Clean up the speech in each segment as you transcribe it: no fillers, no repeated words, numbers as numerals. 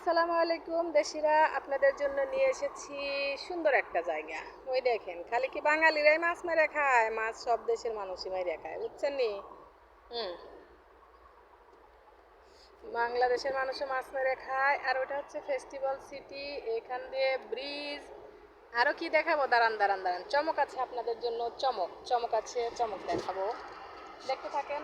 আসসালামু আলাইকুম দেশিরা, আপনাদের জন্য নিয়ে এসেছি সুন্দর একটা জায়গা। ওই দেখেন, খালি কি বাঙালিরাই মাছ মেরে খায়? মাছ সব দেশের মানুষই মেরে খায়, বুঝছেন নি? হুম। বাংলাদেশের মানুষও মাছ মেরে খায়। আর ওটা হচ্ছে ফেস্টিভ্যাল সিটি। এখান দিয়ে ব্রিজ। আরও কি দেখাবো? দাঁড়ান দাঁড়ান দাঁড়ান, চমক আছে আপনাদের জন্য। চমক চমক আছে, চমক দেখাবো, দেখতে থাকেন।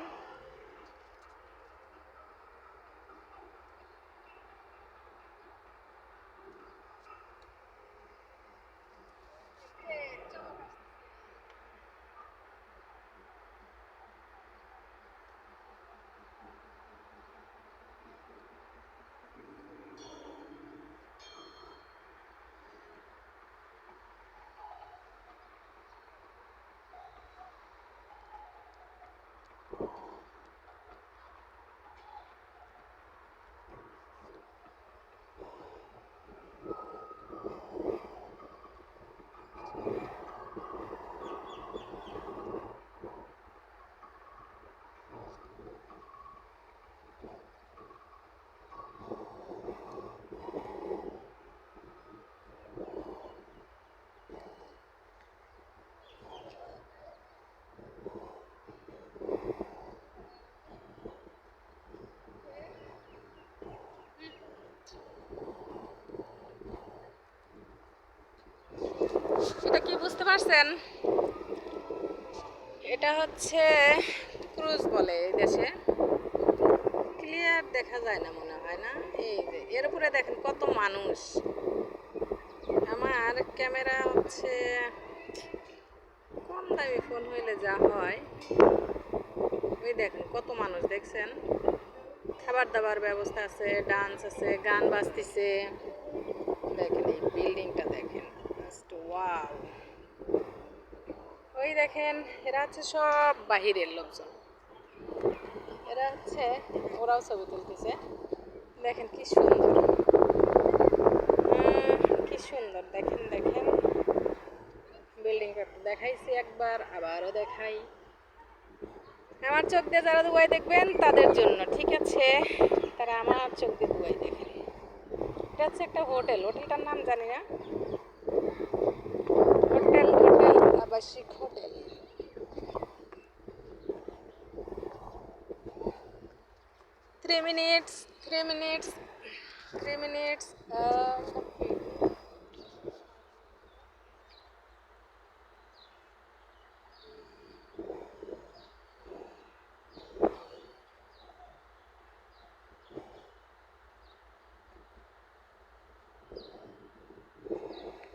এটা কি বুঝতে পারছেন? এটা হচ্ছে ক্রুজ বলে এই দেশে। ক্লিয়ার দেখা যায় না মনে হয়, না? এই যে এর উপরে দেখেন কত মানুষ। আমার ক্যামেরা হচ্ছে কম দামি ফোন হইলে যা হয়। ওই দেখেন কত মানুষ, দেখছেন? খাবার দাবার ব্যবস্থা আছে, ডান্স আছে, গান বাজতেছে। দেখেন এই বিল্ডিংটা দেখেন, জাস্ট ওয়াও। ওই দেখেন, এরা হচ্ছে সব বাহিরের লোকজন। এরা হচ্ছে, ওরাও ছবি তুলতেছে। দেখেন কি সুন্দর, কি সুন্দর, দেখেন দেখেন। বিল্ডিংটা দেখাইছি একবার, আবারও দেখাই। আমার চোখ দিয়ে যারা দুবাই দেখবেন তাদের জন্য, ঠিক আছে? তারা আমার চোখ দিয়ে দুবাই দেখেন। এটা হচ্ছে একটা হোটেল, হোটেলটার নাম জানি না। হোটেল হোটেল আবাসিক হোটেল। 3 minutes, 3 minutes, 3 minutes.